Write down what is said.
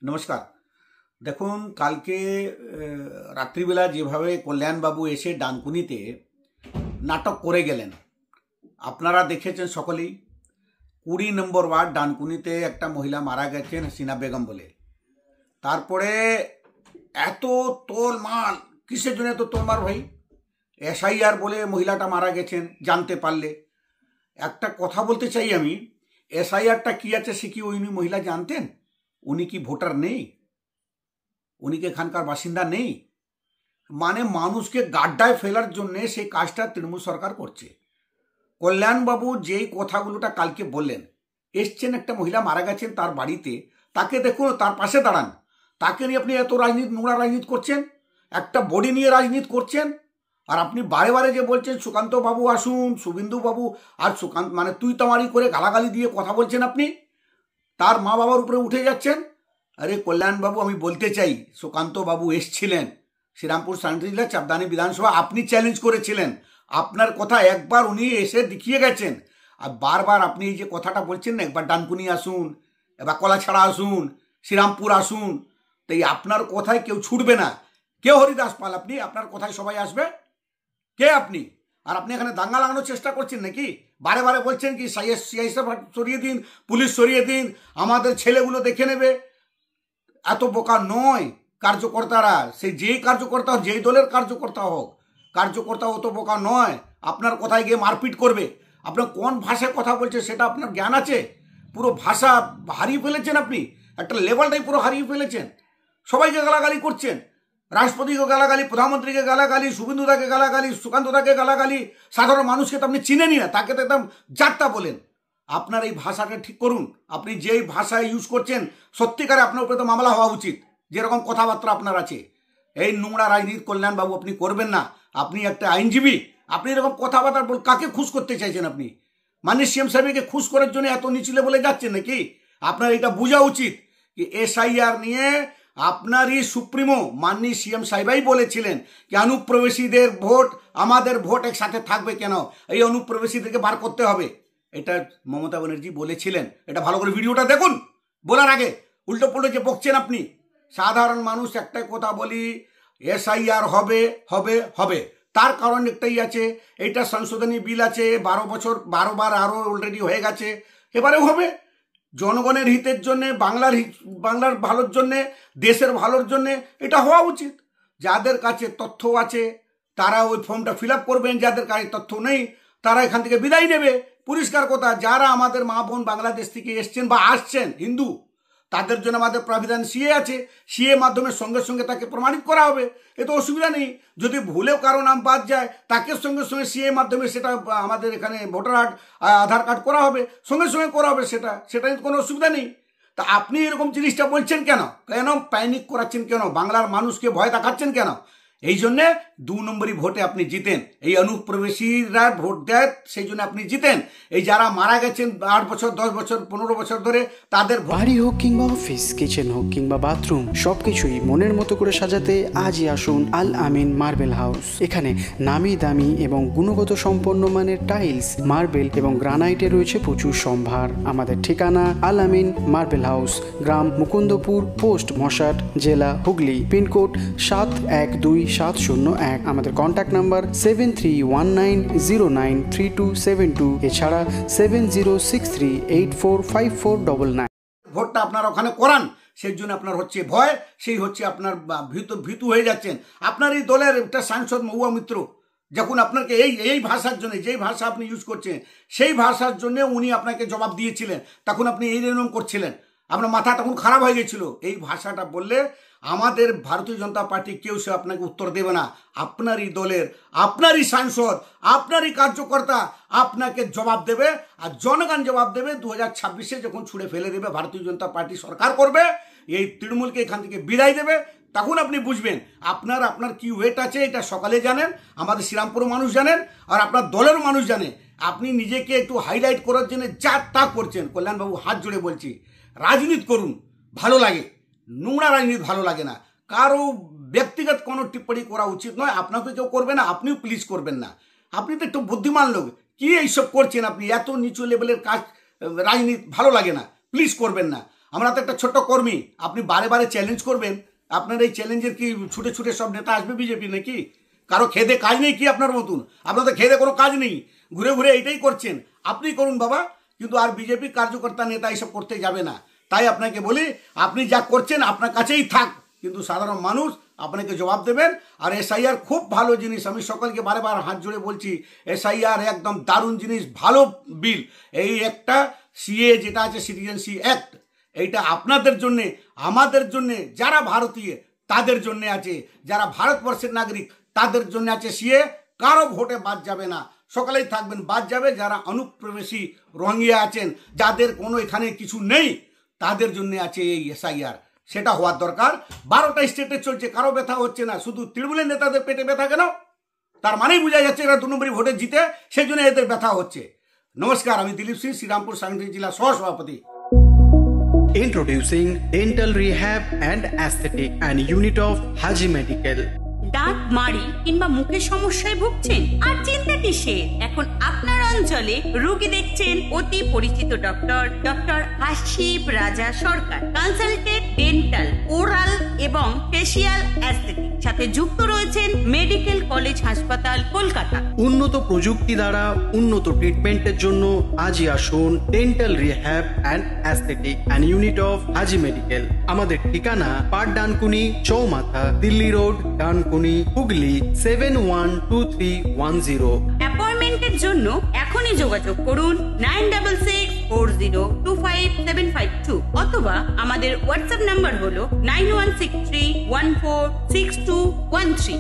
নমস্কার। দেখুন, কালকে রাত্রিবেলা যেভাবে কল্যাণবাবু এসে ডানকুনিতে নাটক করে গেলেন, আপনারা দেখেছেন সকলেই। 20 নম্বর ওয়ার্ড ডানকুনিতে একটা মহিলা মারা গেছেন, হাসিনা বেগম বলে। তারপরে এত তোলমাল, কিসের জন্য এত তোলমাল ভাই? এসআইআর বলে মহিলাটা মারা গেছেন জানতে পারলে। একটা কথা বলতে চাই আমি, এসআইআরটা কি আছে সে কি ওই মহিলা জানতেন? উনি কি ভোটার নেই? উনি কি এখানকার বাসিন্দা নেই? মানে মানুষকে গাড্ডায় ফেলার জন্যে সেই কাজটা তৃণমূল সরকার করছে। কল্যাণবাবু যেই কথাগুলোটা কালকে বললেন, এসছেন একটা মহিলা মারা গেছেন তার বাড়িতে, তাকে দেখুন, তার পাশে দাঁড়ান। তাকে নিয়ে আপনি এত রাজনীতি, নোংরা রাজনীতি করছেন, একটা বডি নিয়ে রাজনীতি করছেন। আর আপনি বারে বারে যে বলছেন সুকান্ত বাবু আসুন, শুভেন্দু বাবু, আর সুকান্ত মানে তুই তামারি করে গালাগালি দিয়ে কথা বলছেন, আপনি তার মা বাবার উপরে উঠে যাচ্ছেন। আরে কল্যাণবাবু, আমি বলতে চাই, সুকান্ত বাবু এসছিলেন শ্রীরামপুর সান্ড্রিলা চাপদানি বিধানসভা, আপনি চ্যালেঞ্জ করেছিলেন। আপনার কথা একবার উনি এসে দেখিয়ে গেছেন। আর বারবার আপনি এই যে কথাটা বলছেন না, একবার ডানকুনি আসুন, এবার কলাছাড়া আসুন, শ্রীরামপুর আসুন, তাই আপনার কথায় কেউ ছুটবে না। কে হরিদাস পাল আপনি? আপনার কথায় সবাই আসবে? কে আপনি? আর আপনি এখানে দাঙ্গা লাগানোর চেষ্টা করছেন নাকি? বারে বারে বলছেন কি সিআইএসএফ সরিয়ে দিন, পুলিশ সরিয়ে দিন, আমাদের ছেলেগুলো দেখে নেবে। এত বোকা নয় কার্যকর্তারা। সে যেই কার্যকর্তা হোক, যেই দলের কার্যকর্তা হোক, কার্যকর্তা অত বোকা নয় আপনার কথায় গিয়ে মারপিট করবে। আপনার কোন ভাষায় কথা বলছে সেটা আপনার জ্ঞান আছে? পুরো ভাষা হারিয়ে ফেলেছেন আপনি, একটা লেভেলটাই পুরো হারিয়ে ফেলেছেন। সবাইকে গালাগালি করছেন, রাষ্ট্রপতিকে গালাগালি, প্রধানমন্ত্রীকে গালাগালি, শুভেন্দুদাকে গালাগালি, সুকান্তদাকে গালাগালি। সাধারণ মানুষকে তো আপনি চিনেনি না, তাকে তো একদম যাত্রা বলেন। আপনার এই ভাষাটা ঠিক করুন। আপনি যেই ভাষা ইউজ করছেন, সত্যিকারে আপনার উপরে তো মামলা হওয়া উচিত, যেরকম কথাবার্তা আপনার আছে। এই নোংরা রাজনীতি কল্যাণবাবু আপনি করবেন না। আপনি একটা আইনজীবী, আপনি এরকম কথাবার্তা বল, কাকে খুশ করতে চাইছেন আপনি? মাননীয় সিএম সাহেবকে খুশ করার জন্য এত নিচলে বলে যাচ্ছেন নাকি? আপনার এটা বোঝা উচিত কি এসআইআর নিয়ে আপনারই সুপ্রিমো মাননীয় সিএম সাহেবাই বলেছিলেন কি অনুপ্রবেশীদের ভোট, আমাদের ভোট একসাথে থাকবে কেন, এই অনুপ্রবেশীদেরকে বার করতে হবে। এটা মমতা ব্যানার্জি বলেছিলেন। এটা ভালো করে ভিডিওটা দেখুন। বলার আগে উল্টো পুল্টো যে বকছেন আপনি। সাধারণ মানুষ একটাই কথা বলি, এসআইআর হবে হবে হবে। তার কারণ একটাই আছে, এইটা সংশোধনী বিল আছে, 12 বার আরও অলরেডি হয়ে গেছে, এবারেও হবে। জনগণের হিতের জন্যে, বাংলার ভালোর জন্যে, দেশের ভালোর জন্যে এটা হওয়া উচিত। যাদের কাছে তথ্য আছে তারা ওই ফর্মটা ফিল আপ করবেন, যাদের কাছে তথ্য নেই তারা এখান থেকে বিদায় নেবে। পরিষ্কার কথা। যারা আমাদের মা বোন বাংলাদেশ থেকে এসছেন বা আসছেন হিন্দু, তাদের জন্য আমাদের প্রাবিধান সিএ আছে, সিএ মাধ্যমে সঙ্গে সঙ্গে তাকে প্রমাণিত করা হবে, এতে অসুবিধা নেই। যদি ভুলেও কারো নাম বাদ যায়, তাকে সঙ্গে সঙ্গে সিএ মাধ্যমে সেটা আমাদের এখানে ভোটার আধার কার্ড করা হবে, সঙ্গে সঙ্গে করা হবে, সেটা কোনো অসুবিধা নেই। তা আপনি এরকম জিনিসটা বলছেন কেন? কেন প্যানিক করাচ্ছেন কেন? বাংলার মানুষকে ভয় দেখাচ্ছেন কেন? এই জন্যে 2 নম্বরই ভোটে আপনি জিতেন। এই অনুপ্রবেশীরা ভোট দেয়, সেই জন্য আপনি জিতেন। এই যারা মারা গেছেন 8 বছর, 10 বছর, 15 বছর ধরে, তাদের বাড়ি হোক কিংবা অফিস, কিচেন হোক কিংবা বাথরুম, সবকিছুই মনের মতো করে সাজাতে আজই আসুন আল আমিন মার্বেল হাউস। এখানে নামি দামি এবং গুণগত সম্পন্ন মানের টাইলস, মার্বেল এবং গ্রানাইটে রয়েছে প্রচুর সম্ভার। আমাদের ঠিকানা আল আমিন মার্বেল হাউস, গ্রাম মুকুন্দপুর, পোস্ট মশাট, জেলা হুগলি, পিনকোড 712701। আমাদের কন্ট্যাক্ট নাম্বার 7319093272, এছাড়া 7063845499। ভোটটা আপনার ওখানে করান, সেই জন্য আপনার হচ্ছে ভয়, সেই হচ্ছে আপনার ভীতু হয়ে যাচ্ছেন। আপনার এই দলের একটা সাংসদ মহুয়া মিত্র যখন আপনাকে এই ভাষার জন্য, যেই ভাষা আপনি ইউজ করছেন সেই ভাষার জন্য উনি আপনাকে জবাব দিয়েছিলেন, তখন আপনি এই নিয়ম করছিলেন, আপনার মাথা তখন খারাপ হয়ে গেছিল। এই ভাষাটা বললে আমাদের ভারতীয় জনতা পার্টি কেউ সে আপনাকে উত্তর দেবে না। আপনারই দলের, আপনারই সাংসদ, আপনারই কার্যকর্তা আপনাকে জবাব দেবে। আর জনগণ জবাব দেবে 2026-এ যখন ছুঁড়ে ফেলে দেবে, ভারতীয় জনতা পার্টি সরকার করবে, এই তৃণমূলকে এখান থেকে বিদায় দেবে, তখন আপনি বুঝবেন আপনার কি ওয়েট আছে। এটা সকালে জানেন, আমাদের শ্রীরামপুর মানুষ জানেন, আর আপনার দলের মানুষ জানে। আপনি নিজেকে একটু হাইলাইট করার জন্য যা তা করছেন। কল্যাণবাবু, হাত জোড়ে বলছি, রাজনীতি করুন, ভালো লাগে। নোংরা রাজনীতি ভালো লাগে না। কারো ব্যক্তিগত কোনো টিপ্পণী করা উচিত নয়। আপনাকে কেউ করবে না, আপনিও প্লিজ করবেন না। আপনি তো একটু বুদ্ধিমান লোক, কি এইসব করছেন আপনি? এত নিচু লেভেলের কাজ, রাজনীতি ভালো লাগে না, প্লিজ করবেন না। আমরা তো একটা ছোট্ট কর্মী, আপনি বারে বারে চ্যালেঞ্জ করবেন, আপনার এই চ্যালেঞ্জের কি ছুটে ছুটে সব নেতা আসবে বিজেপি নাকি? কারো খেদে কাজ নেই কি আপনার মতন? আপনার তো খেদে কোনো কাজ নেই, ঘুরে ঘুরে এইটাই করছেন। আপনি করুন বাবা, কিন্তু আর বিজেপি কার্যকর্তা নেতা এইসব করতে যাবে না। তাই আপনাকে বলি, আপনি যা করছেন আপনার কাছেই থাক, কিন্তু সাধারণ মানুষ আপনাকে জবাব দেবেন। আর এসআইআর খুব ভালো জিনিস, আমি সকলকে বারবার হাত জোড়ে বলছি, এসআইআর একদম দারুণ জিনিস, ভালো বিল। এই একটা সিএ যেটা আছে, সিটিজেনশিপ অ্যাক্ট, এইটা আপনাদের জন্যে, আমাদের জন্যে, যারা ভারতীয় তাদের জন্য আছে, যারা ভারতবর্ষের নাগরিক তাদের জন্য আছে সিএ। কারো ভোটে বাদ যাবে না, সকলেই থাকবেন। বাদ যাবে যারা অনুপ্রবেশী রোহিঙ্গা আছেন, যাদের কোনো এখানে কিছু নেই, তাদের জন্য আছে এই এসআইআর। সেটা হওয়ার দরকার। 12টা স্টেটে চলছে, কারো ব্যথা হচ্ছে না, শুধু তৃণমূলের নেতাদের পেটে ব্যথা কেন? তার মানেই বোঝা যাচ্ছে এরা 2 নম্বরই ভোটে জিতে, সেই জন্য এদের ব্যথা হচ্ছে। নমস্কার, আমি দিলীপ সিং, শ্রীরামপুর সাংগঠনিক জেলা সহ-সভাপতি। Introducing Dental Rehab and Aesthetic and Unit of Haji Medical. দাঁত মাড়ি কিংবা মুখের সমস্যায় ভুগছেন? আর চিন্তা কিসের? এখন আপনার অঞ্চলে রোগী দেখছেন অতি পরিচিত ডক্টর হাসিব রাজা সরকার। কনসালটেন্ট ডেন্টাল, ওরাল এবং ফেসিয়াল অ্যাস্থেটিক, সাথে যুক্ত রয়েছেন মেডিকেল কলেজ হাসপাতাল, কলকাতা। উন্নত প্রযুক্তি দ্বারা উন্নত ট্রিটমেন্টের জন্য আজই আসুন dental rehab and aesthetic and unit of Haji medical. আমাদের ঠিকানা পাট ডানকুনি চৌমাথা, দিল্লি রোড, ডানকুনি, হুগলি 712310। অ্যাপয়েন্টমেন্টের জন্য এখনই যোগাযোগ করুন 9664025752 অথবা আমাদের হোয়াটসঅ্যাপ নাম্বার হলো 9163146213।